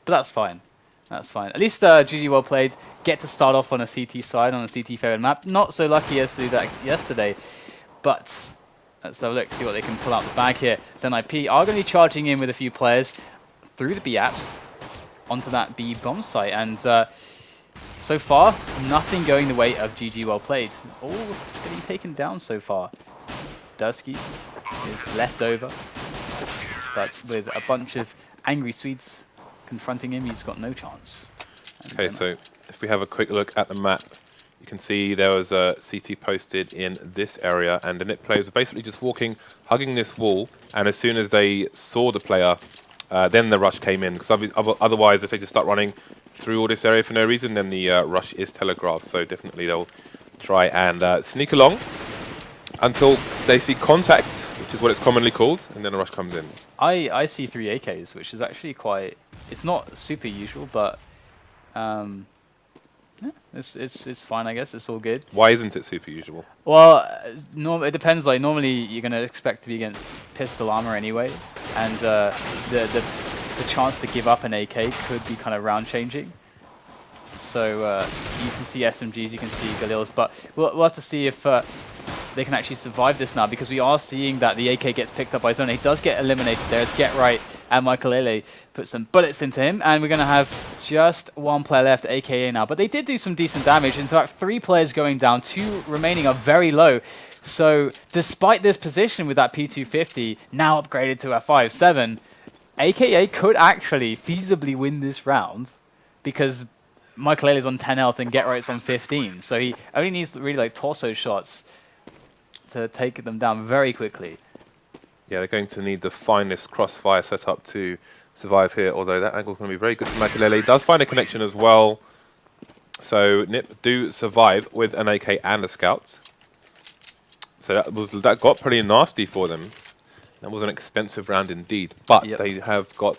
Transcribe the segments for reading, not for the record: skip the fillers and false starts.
But that's fine. That's fine. At least GG well played. Get to start off on a CT side, on a CT favored map. Not so lucky as to do that yesterday. But let's have a look, see what they can pull out the bag here. So NiP are going to be charging in with a few players through the B apps onto that B bomb site. And so far, nothing going the way of GG well played. All getting taken down so far. Dursky is left over. But with a bunch of angry Swedes confronting him, he's got no chance. Okay, so if we have a quick look at the map, you can see there was a CT posted in this area, and the NiP players were basically just walking, hugging this wall, and as soon as they saw the player, then the rush came in, because otherwise if they just start running through all this area for no reason, then the rush is telegraphed, so definitely they'll try and sneak along until they see contact, which is what it's commonly called, and then the rush comes in. I see 3 AKs, which is actually quite... It's not super usual, but yeah, it's fine, I guess. It's all good. Why isn't it super usual? Well, it depends. Like normally, you're gonna expect to be against pistol armor anyway, and the chance to give up an AK could be kind of round changing. So you can see SMGs, you can see Galils, but we'll have to see if they can actually survive this now, because we are seeing that the AK gets picked up by Zona. He does get eliminated there. It's Get Right and Michael put some bullets into him, and we're going to have just one player left, AKA now. But they did do some decent damage. In fact, 3 players going down, 2 remaining are very low. So despite this position with that P250 now upgraded to a 5.7, AKA could actually feasibly win this round, because Michael is on 10 health and Get Right's on 15. So he only needs really like torso shots to take them down very quickly. Yeah, they're going to need the finest crossfire setup to survive here, although that angle is going to be very good for Makelele. Does find a connection as well. So NiP do survive with an AK and a scout. So that got pretty nasty for them. That was an expensive round indeed, but they have got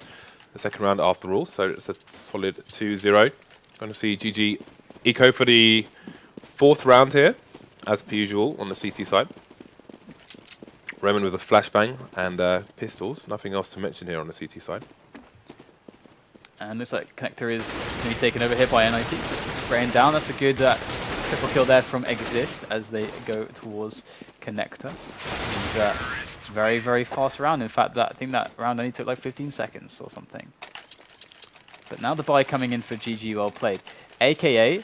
the second round after all, so it's a solid 2-0. Going to see GG Eco for the 4th round here, as per usual on the CT side. Roman with a flashbang and pistols. Nothing else to mention here on the CT side. And looks like Connector is going to be taken over here by NiP. This is spraying down. That's a good triple kill there from Exist as they go towards Connector. And very, very fast round. In fact, I think that round only took like 15 seconds or something. But now the buy coming in for GG well played. AKA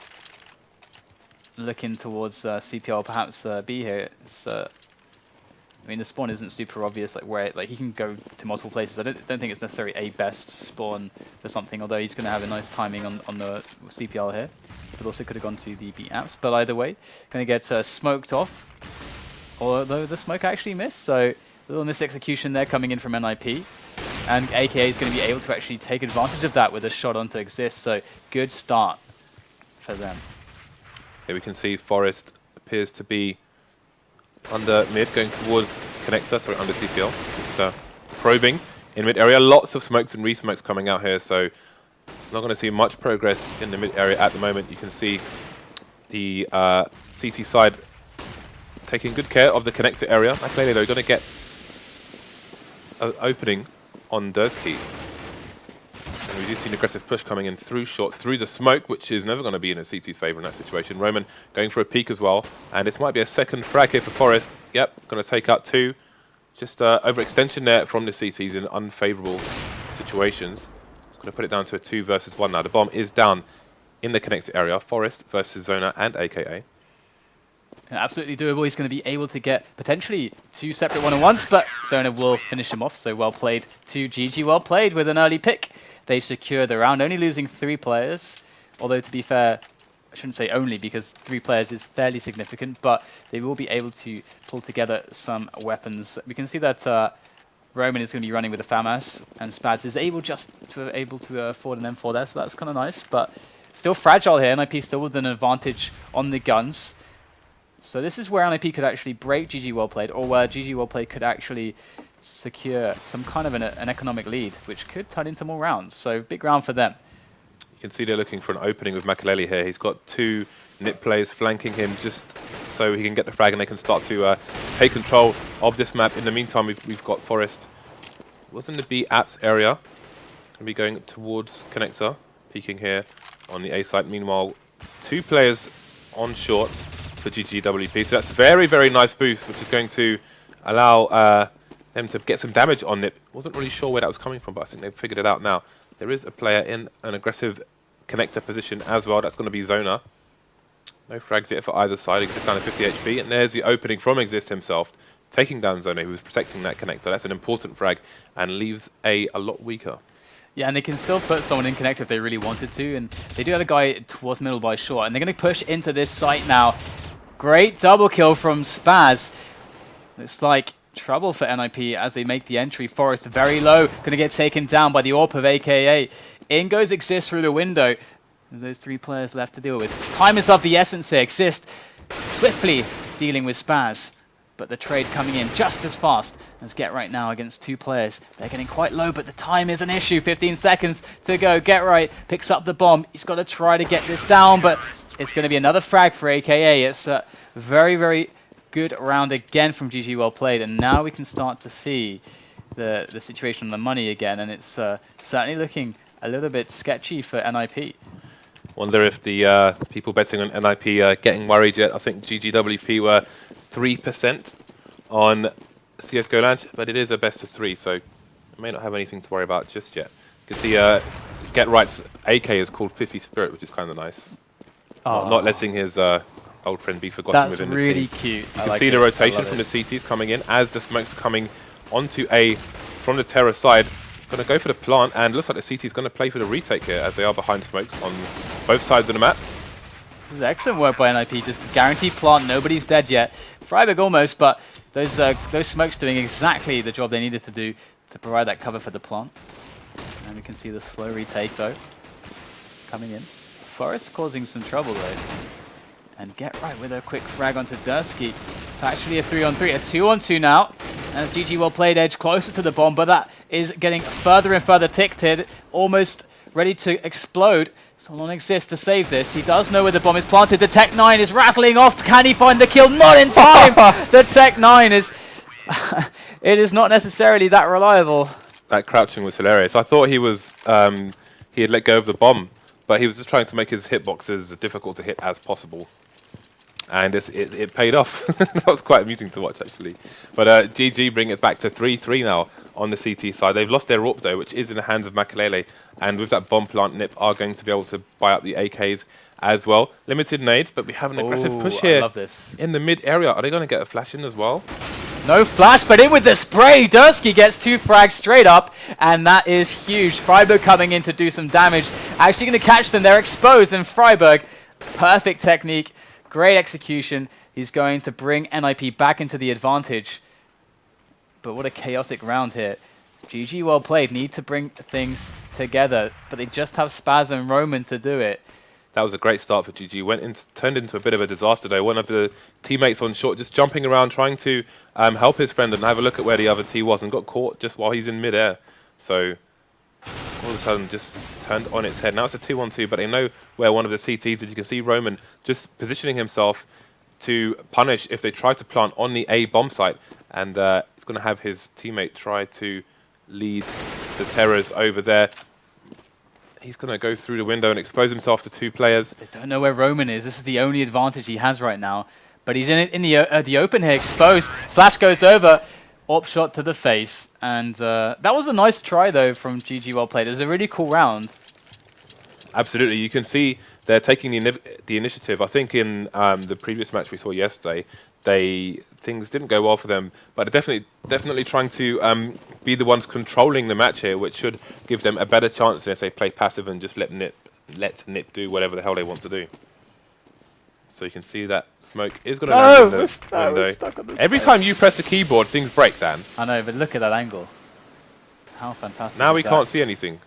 looking towards CPL, perhaps B here. It's, I mean, the spawn isn't super obvious, like where he can go to multiple places. I don't think it's necessarily a best spawn for something, although he's going to have a nice timing on the CPL here. But also could have gone to the B apps. But either way, going to get smoked off. Although the smoke actually missed, so a little misexecution there coming in from NiP. And AKA is going to be able to actually take advantage of that with a shot onto Exist. So good start for them. Here we can see Forest appears to be under mid, going towards Connector, sorry, under CPL. Just probing in mid area. Lots of smokes and re-smokes coming out here, so not going to see much progress in the mid area at the moment. You can see the CT side taking good care of the Connector area. Clearly, they're going to get an opening on Dursky. And we do see an aggressive push coming in through short, through the smoke, which is never going to be in a CT's favour in that situation. Roman going for a peek as well. And this might be a second frag here for Forest. Yep, going to take out 2. Just overextension there from the CTs in unfavourable situations. It's going to put it down to a 2 versus 1 now. The bomb is down in the Connector area. Forest versus Zona and AKA. Absolutely doable. He's going to be able to get potentially 2 separate one-on-ones, but Zona will finish him off. So well played to GG. Well played with an early pick. They secure the round, only losing 3 players. Although, to be fair, I shouldn't say only, because 3 players is fairly significant, but they will be able to pull together some weapons. We can see that Roman is going to be running with a FAMAS, and Spaz is able to afford an M4 there, so that's kind of nice. But still fragile here. NiP still with an advantage on the guns. So this is where NiP could actually break GG well played, or where GG well played could actually secure some kind of an economic lead, which could turn into more rounds. So big round for them. You can see they're looking for an opening with Makelele here. He's got 2 NiP players flanking him just so he can get the frag and they can start to take control of this map. In the meantime, we've got Forest. Was in the B apps area. Be going towards connector, peeking here on the A side. Meanwhile, 2 players on short for GGWP. So that's very, very nice boost, which is going to allow them to get some damage on NiP. Wasn't really sure where that was coming from, but I think they've figured it out now. There is a player in an aggressive connector position as well. That's going to be Zona. No frags yet for either side. Exist down to 50 HP, and there's the opening from Exist himself, taking down Zona, who was protecting that connector. That's an important frag, and leaves A lot weaker. Yeah, and they can still put someone in connector if they really wanted to, and they do have a guy towards middle by short, and they're going to push into this site now. Great double kill from Spaz. Looks like trouble for NiP as they make the entry. Forest very low, going to get taken down by the AWP of AKA. In goes Exist through the window. Those 3 players left to deal with. Time is of the essence here. Exist swiftly dealing with Spaz. But the trade coming in just as fast as Get Right now against 2 players. They're getting quite low, but the time is an issue. 15 seconds to go. Get Right picks up the bomb. He's got to try to get this down, but it's going to be another frag for AKA. It's a very, very good round again from GG Well Played, and now we can start to see the situation on the money again, and it's certainly looking a little bit sketchy for NiP. Wonder if the people betting on NiP are getting worried yet. I think GGWP were 3% on CSGO Land, but it is a best of 3, so I may not have anything to worry about just yet. You can see Get Right's AK is called Fiffy Spirit, which is kind of nice. Not letting his old friend be forgotten within the team. That's really cute. You can see the rotation from the CTs coming in as the smoke's coming onto A from the Terror side. Going to go for the plant, and looks like the CT is going to play for the retake here as they are behind smokes on both sides of the map. This is excellent work by NiP, just to guarantee plant. Nobody's dead yet. Freiburg almost, but those smokes doing exactly the job they needed to do to provide that cover for the plant. And we can see the slow retake though coming in. Forest causing some trouble though. And Get Right with a quick frag onto Dursky. It's actually a 3-on-3, a 2-on-2 now. As GG Well Played edge closer to the bomb, but that is getting further and further ticked, almost ready to explode. Someone exists to save this. He does know where the bomb is planted. The Tech 9 is rattling off. Can he find the kill? Not in time! The Tech 9 is... it is not necessarily that reliable. That crouching was hilarious. I thought he was... he had let go of the bomb, but he was just trying to make his hitboxes as difficult to hit as possible. And it paid off. That was quite amusing to watch, actually. But GG bring it back to 3-3 now on the CT side. They've lost their AWP, though, which is in the hands of Makalele. And with that bomb plant, NiP are going to be able to buy up the AKs as well. Limited nades, but we have an aggressive push here. I love this. In the mid area. Are they going to get a flash in as well? No flash, but in with the spray. Dursky gets 2 frags straight up, and that is huge. Freiburg coming in to do some damage. Actually going to catch them. They're exposed, and Freiburg, perfect technique. Great execution. He's going to bring NiP back into the advantage. But what a chaotic round here. GG Well Played need to bring things together, but they just have Spaz and Roman to do it. That was a great start for GG. Turned into a bit of a disaster though. One of the teammates on short just jumping around trying to help his friend and have a look at where the other T was, and got caught just while he's in midair. So all of a sudden just turned on its head. Now it's a 2-on-2, but they know where one of the CTs is. You can see Roman just positioning himself to punish if they try to plant on the A bomb site. And it's going to have his teammate try to lead the Terrors over there. He's going to go through the window and expose himself to 2 players. They don't know where Roman is. This is the only advantage he has right now. But he's in the open here, exposed. Flash goes over. AWP shot to the face. And that was a nice try, though, from GG Well Played. It was a really cool round. Absolutely. You can see they're taking the initiative. I think in the previous match we saw yesterday, things didn't go well for them, but they're definitely trying to be the ones controlling the match here, which should give them a better chance than if they play passive and just let NiP do whatever the hell they want to do. So you can see that smoke is going to land in the window. Every time you press the keyboard, things break, Dan. I know, but look at that angle. How fantastic. Now we can't see anything.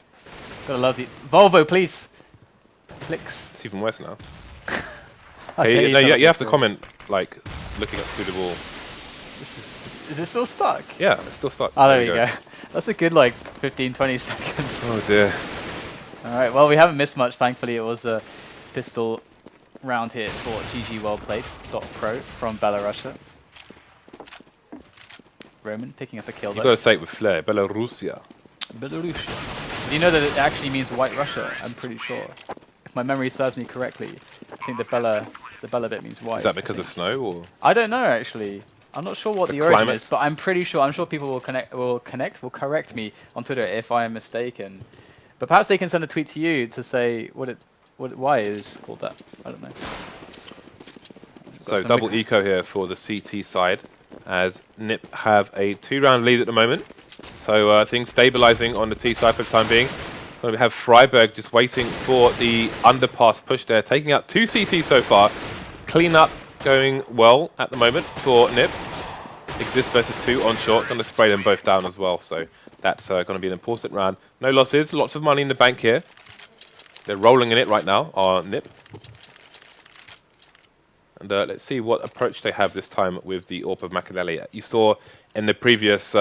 Gotta love the... Volvo, please. Clicks. It's even worse now. Okay, no, you have to comment, like, looking up through the wall. Is it still stuck? Yeah, it's still stuck. Oh, there you go. That's a good, like, 15, 20 seconds. Oh, dear. Alright, well, we haven't missed much. Thankfully, it was a pistol round here for GGWP.pro from Belarus. Roman picking up a kill. You've got to say it with flair. Belarusia. Belarus. Did you know that it actually means White Russia? I'm pretty sure. If my memory serves me correctly, I think the Bella bit means white. Is that because of snow or? I don't know actually. I'm not sure what the origin is, but I'm pretty sure. I'm sure people will correct me on Twitter if I am mistaken. But perhaps they can send a tweet to you to say why it is called that. I don't know. So double eco here for the CT side, as NiP have a 2-round lead at the moment. So things stabilizing on the T side for the time being. We have Freiburg just waiting for the underpass push there, taking out 2 CT so far. Clean up going well at the moment for NiP. Exist versus 2 on short, going to spray them both down as well. So that's going to be an important round. No losses, lots of money in the bank here. They're rolling in it right now on NiP. And let's see what approach they have this time with the AWP of Makelele. You saw in the previous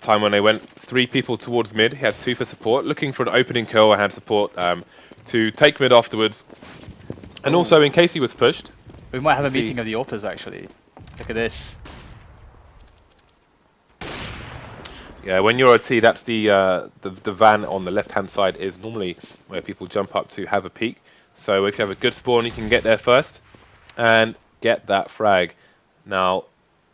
time when they went 3 people towards mid, he had 2 for support, looking for an opening kill and had support to take mid afterwards. And also, in case he was pushed... We might have a meeting of the AWPers, actually. Look at this. Yeah, when you're a T, that's the van on the left-hand side is normally where people jump up to have a peek. So if you have a good spawn, you can get there first and get that frag. Now,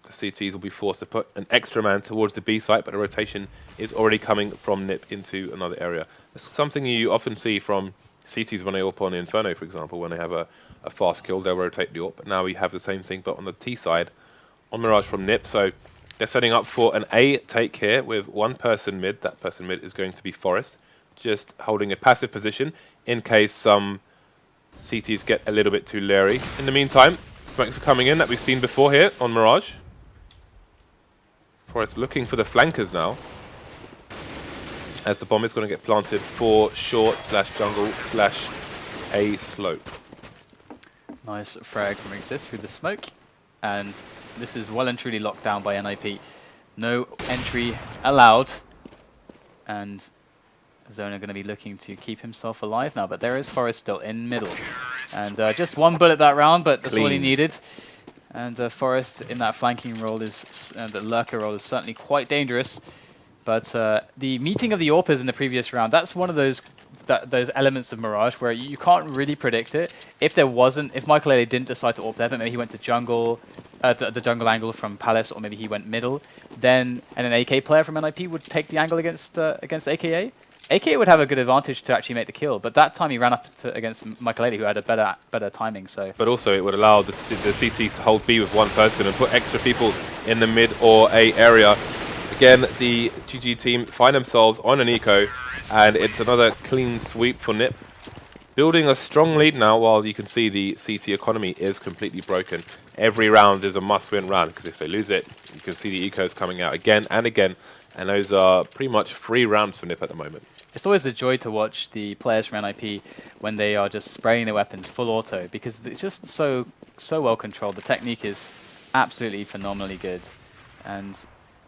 the CTs will be forced to put an extra man towards the B site, but the rotation is already coming from NiP into another area. It's something you often see from CTs when they AWP on Inferno, for example. When they have a fast kill, they'll rotate the AWP. But now we have the same thing, but on the T side, on Mirage from NiP. So they're setting up for an A take here with 1 person mid. That person mid is going to be Forest, just holding a passive position in case some CTs get a little bit too leery. In the meantime, smokes are coming in that we've seen before here on Mirage. Forest looking for the flankers now, as the bomb is going to get planted for short / jungle / A slope. Nice frag from Exist through the smoke, and this is well and truly locked down by NiP. No entry allowed, and Zona going to be looking to keep himself alive now, but there is Forest still in middle. And just 1 bullet that round, but that's all he needed. And Forest in that flanking role is, the lurker role is certainly quite dangerous. But the meeting of the AWPers in the previous round, that's one of those elements of Mirage where you can't really predict it. If Makelele didn't decide to AWP there, but maybe he went to jungle, the jungle angle from Palace, or maybe he went middle, and an AK player from NiP would take the angle against AKA. AKA would have a good advantage to actually make the kill, but that time he ran up against Makelele, who had a better timing. So, but also it would allow the CTs to hold B with 1 person and put extra people in the mid or A area. Again, the GG team find themselves on an eco, and it's another clean sweep for NiP. Building a strong lead now, while you can see the CT economy is completely broken. Every round is a must-win round, because if they lose it, you can see the ecos coming out again and again, and those are pretty much free rounds for NiP at the moment. It's always a joy to watch the players from NiP when they are just spraying their weapons full auto, because it's just so well controlled. The technique is absolutely phenomenally good, and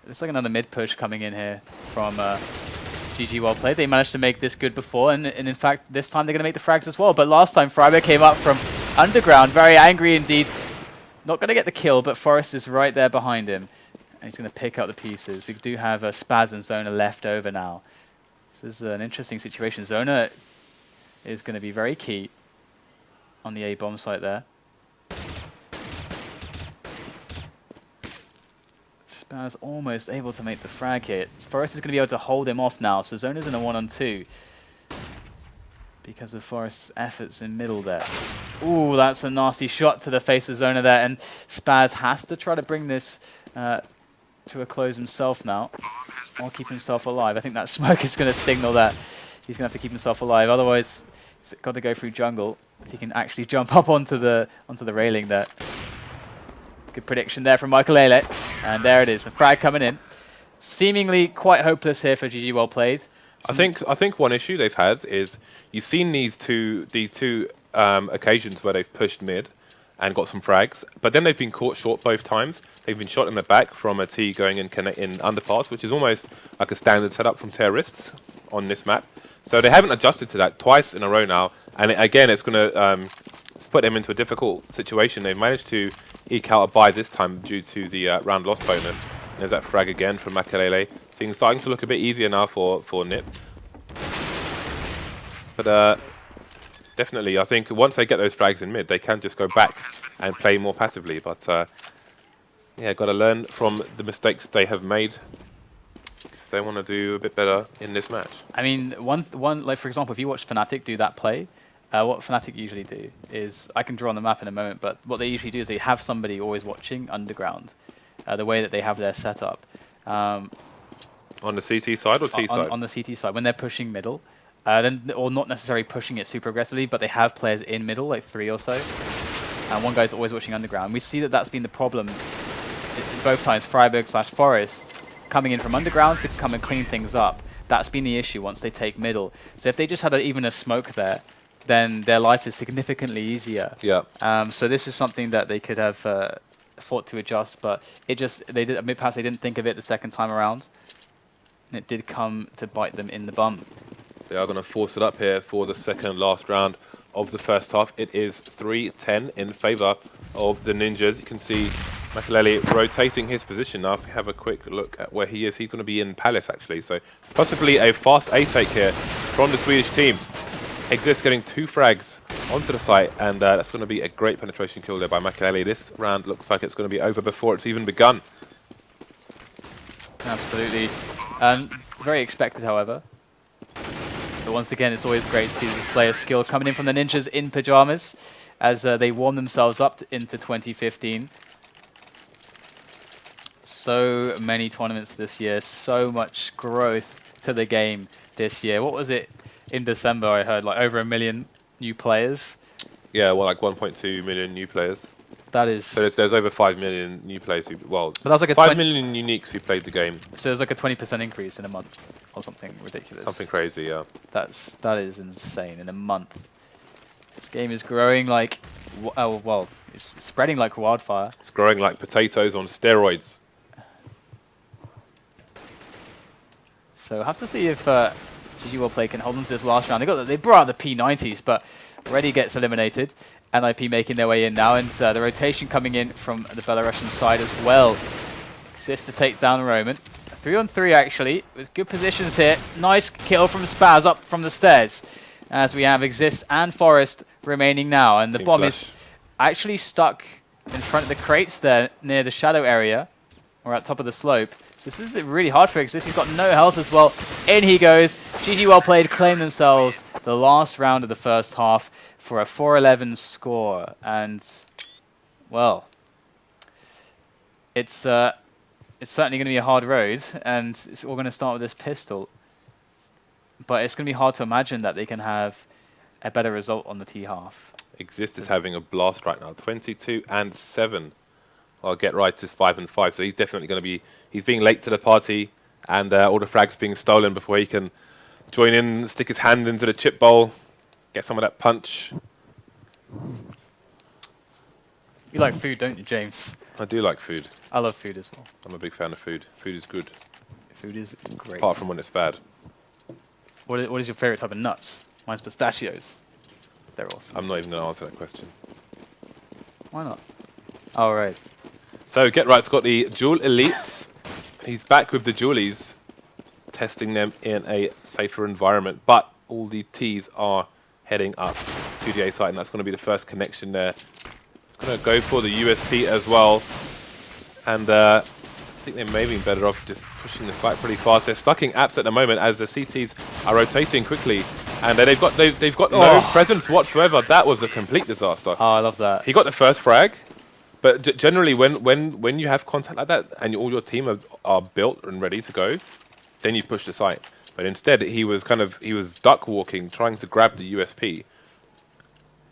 it's like another mid push coming in here from GG well played. They managed to make this good before, and in fact this time they're going to make the frags as well. But last time Freiburg came up from underground, very angry indeed. Not going to get the kill, but Forest is right there behind him, and he's going to pick up the pieces. We do have Spaz and Zona left over now. This is an interesting situation. Zona is going to be very key on the A bomb site there. Spaz almost able to make the frag here. Forest is going to be able to hold him off now, so Zona's in a 1-on-2 because of Forest's efforts in middle there. Ooh, that's a nasty shot to the face of Zona there, and Spaz has to try to bring this to a close himself now, or keep himself alive. I think that smoke is going to signal that he's going to have to keep himself alive. Otherwise, he's got to go through jungle if he can actually jump up onto the railing there. Good prediction there from Makelele, and there it is, the frag coming in. Seemingly quite hopeless here for GG well played. I think one issue they've had is you've seen these two occasions where they've pushed mid and got some frags, but then they've been caught short both times. They've been shot in the back from a T going in underpass, which is almost like a standard setup from terrorists on this map. So they haven't adjusted to that twice in a row now, and again it's going to put them into a difficult situation. They've managed to eke out a buy this time due to the round loss bonus. There's that frag again from Makelele. Things starting to look a bit easier now for NiP. But definitely, I think once they get those frags in mid, they can just go back and play more passively. But yeah, got to learn from the mistakes they have made if they want to do a bit better in this match. I mean, one like for example, if you watch Fnatic do that play, what Fnatic usually do is, I can draw on the map in a moment, but what they usually do is they have somebody always watching underground, the way that they have their setup. On the CT side or T side? On the CT side, when they're pushing middle, or not necessarily pushing it super aggressively, but they have players in middle, like 3 or so, and one guy's always watching underground. We see that that's been the problem both times, Freiburg/Forest, coming in from underground to come and clean things up. That's been the issue once they take middle. So if they just had even a smoke there, then their life is significantly easier. Yeah. So this is something that they could have fought to adjust, but perhaps they didn't think of it the second time around, and it did come to bite them in the bum. They are going to force it up here for the second last round of the first half. It is 3-10 in favor of the Ninjas. You can see Makaleli rotating his position now. If we have a quick look at where he is, he's going to be in Palace actually. So possibly a fast A take here from the Swedish team. Exist getting 2 frags onto the site, and that's going to be a great penetration kill there by Makaleli. This round looks like it's going to be over before it's even begun. Absolutely. Very expected, however. But once again, it's always great to see the display of skill coming in from the Ninjas in Pyjamas as they warm themselves up into 2015. So many tournaments this year, so much growth to the game this year. What was it in December? I heard like over 1 million new players. Yeah, well, like 1.2 million new players. That is. So there's over 5 million new players who, well, but that's like a 5 million uniques who played the game. So there's like a 20% increase in a month or something ridiculous. Something crazy, yeah. That is insane in a month. This game is growing like, well, it's spreading like wildfire. It's growing like potatoes on steroids. So have to see if GGWP.pro can hold on to this last round. They brought out the P90s, but already gets eliminated. NiP making their way in now, and the rotation coming in from the Belarusian side as well. Exists to take down Roman. 3-on-3 actually, with good positions here. Nice kill from Spaz up from the stairs. As we have Exist and Forest remaining now, and the bomb is actually stuck in front of the crates there near the shadow area, or at top of the slope. So this is really hard for Exist. He's got no health as well. In he goes. GG claim themselves the last round of the first half for a 4-11 score. And, well, it's certainly going to be a hard road, and it's all going to start with this pistol. But it's going to be hard to imagine that they can have a better result on the T half. Exist is having a blast right now. 22-7. Well, Get Right is 5-5, so he's definitely going to be... He's being late to the party, and all the frags being stolen before he can join in, stick his hand into the chip bowl, get some of that punch. You like food, don't you, James? I do like food. I love food as well. I'm a big fan of food. Food is good. Food is great. Apart from when it's bad. What is your favorite type of nuts? Mine's pistachios. They're awesome. I'm not even going to answer that question. Why not? All right. So Get Right's got the Dual Elites. He's back with the Dualies, testing them in a safer environment. But all the Ts are heading up to the A site, and that's going to be the first connection there. He's going to go for the USP as well. And I think they may be better off just pushing the site pretty fast. They're stucking apps at the moment as the CTs are rotating quickly. And they've got no presence whatsoever. That was a complete disaster. Oh, I love that. He got the first frag. But generally, when you have contact like that and all your team are built and ready to go, then you push the site. But instead, he was duck walking, trying to grab the USP,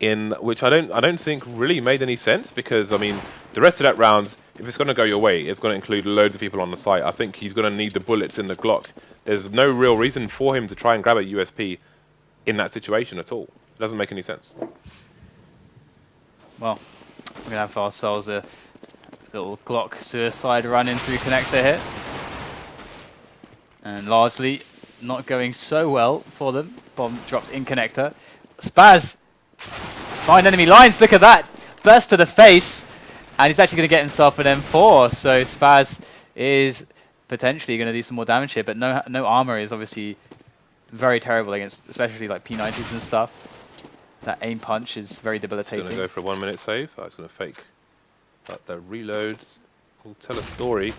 in which I don't think really made any sense, because I mean the rest of that round, if it's going to go your way, it's going to include loads of people on the site. I think he's going to need the bullets in the Glock. There's no real reason for him to try and grab a USP in that situation at all. It doesn't make any sense. Well, we're going to have ourselves a little Glock suicide run in through connector here. And largely not going so well for them. Bomb drops in connector. Spaz! Find enemy lines, look at that! Burst to the face. And he's actually going to get himself an M4. So Spaz is potentially going to do some more damage here, but no armor is obviously very terrible against, especially like P90s and stuff. That aim punch is very debilitating. He's going to go for a 1 minute save. I was going to fake. But the reload will tell a story.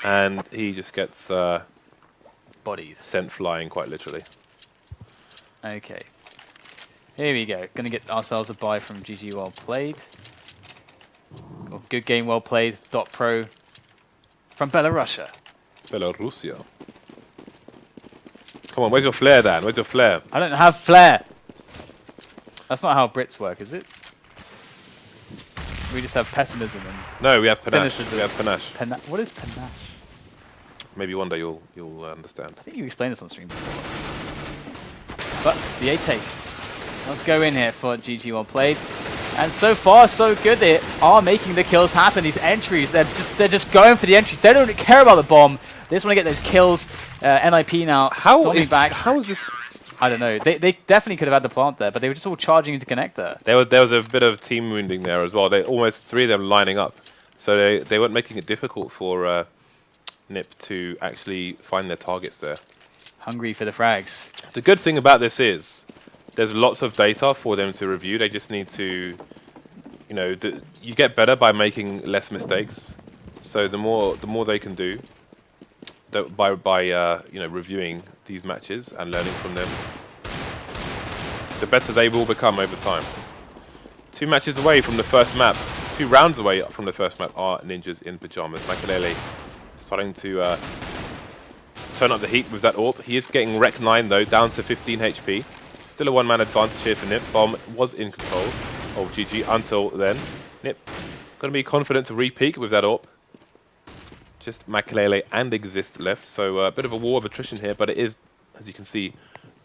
And he just gets bodies sent flying, quite literally. Okay. Here we go. Going to get ourselves a buy from GG Well Played. Or Good Game Well Played. .pro from Belarusia. Belarusia. Come on, where's your flair, Dan? Where's your flair? I don't have flair. That's not how Brits work, is it? We just have pessimism and No, we have panache. cynicism. We have panache. What is panache? Maybe one day you'll understand. I think you explained this on stream before. But the A take. Let's go in here for GG Well Played. And so far, so good. They are making the kills happen. These entries, they're just going for the entries. They don't care about the bomb. They just want to get those kills. NiP now storming back. How is this? I don't know. They definitely could have had the plant there, but they were just all charging into connector. There was a bit of team wounding there as well. They almost 3 of them lining up, so they weren't making it difficult for NiP to actually find their targets there. Hungry for the frags. The good thing about this is there's lots of data for them to review. They just need to, you know, you get better by making less mistakes. So the more they can do, by you know, reviewing these matches and learning from them, the better they will become over time. 2 matches away from the first map, 2 rounds away from the first map are Ninjas in Pyjamas. Makelele starting to turn up the heat with that AWP. He is getting Rec 9 though, down to 15 HP. Still a 1-man advantage here for NiP. Bomb was in control of GG until then. NiP going to be confident to re-peak with that AWP. Just Makelele and Exist left, so a bit of a war of attrition here, but it is, as you can see,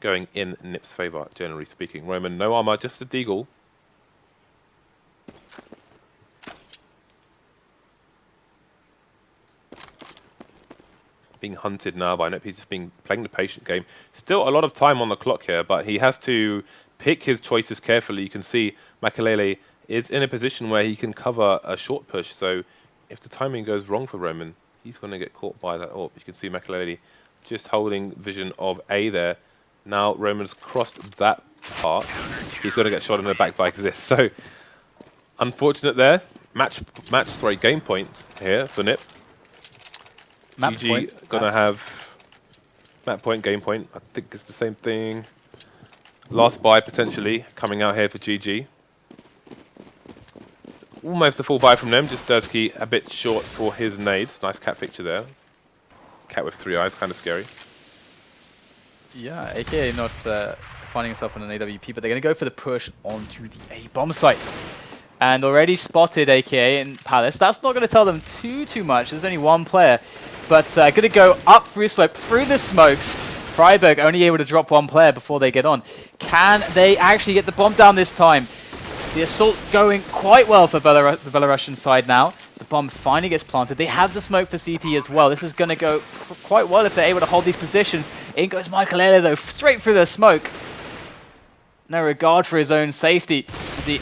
going in NiP's favour, generally speaking. Roman, no armour, just a deagle. Being hunted now by NiP, he's just playing the patient game. Still a lot of time on the clock here, but he has to pick his choices carefully. You can see Makelele is in a position where he can cover a short push, so if the timing goes wrong for Roman, he's going to get caught by that AWP. You can see Makelele just holding vision of A there. Now Roman's crossed that part. He's going to get shot in the back by Exist. So unfortunate there. Game point here for NiP. GG going to have map point, game point. I think it's the same thing. Last buy potentially coming out here for GG. Almost a full buy from them, just Dursky a bit short for his nades. Nice cat picture there. Cat with 3 eyes, kind of scary. Yeah, AKA not finding himself on an AWP, but they're going to go for the push onto the A bomb site. And already spotted AKA in Palace. That's not going to tell them too much. There's only 1 player. But going to go up through slope, through the smokes. Freiburg only able to drop 1 player before they get on. Can they actually get the bomb down this time? The assault going quite well for the Belarusian side now. The bomb finally gets planted. They have the smoke for CT as well. This is going to go quite well if they're able to hold these positions. In goes Makelele though, straight through the smoke. No regard for his own safety as he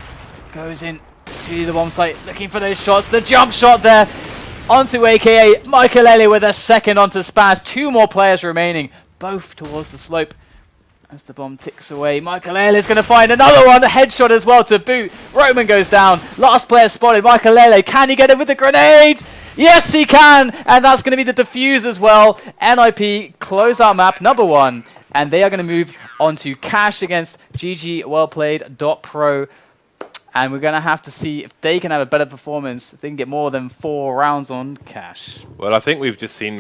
goes in to the bomb site looking for those shots. The jump shot there onto AKA. Makelele with a second onto Spaz. 2 more players remaining, both towards the slope. As the bomb ticks away, Makelele is going to find another one. A headshot as well to boot. Roman goes down. Last player spotted. Makelele, can he get it with the grenade? Yes, he can. And that's going to be the defuse as well. NiP close out map number 1. And they are going to move on to Cash against GGWP.pro. And we're going to have to see if they can have a better performance, if they can get more than 4 rounds on Cash. Well, I think we've just seen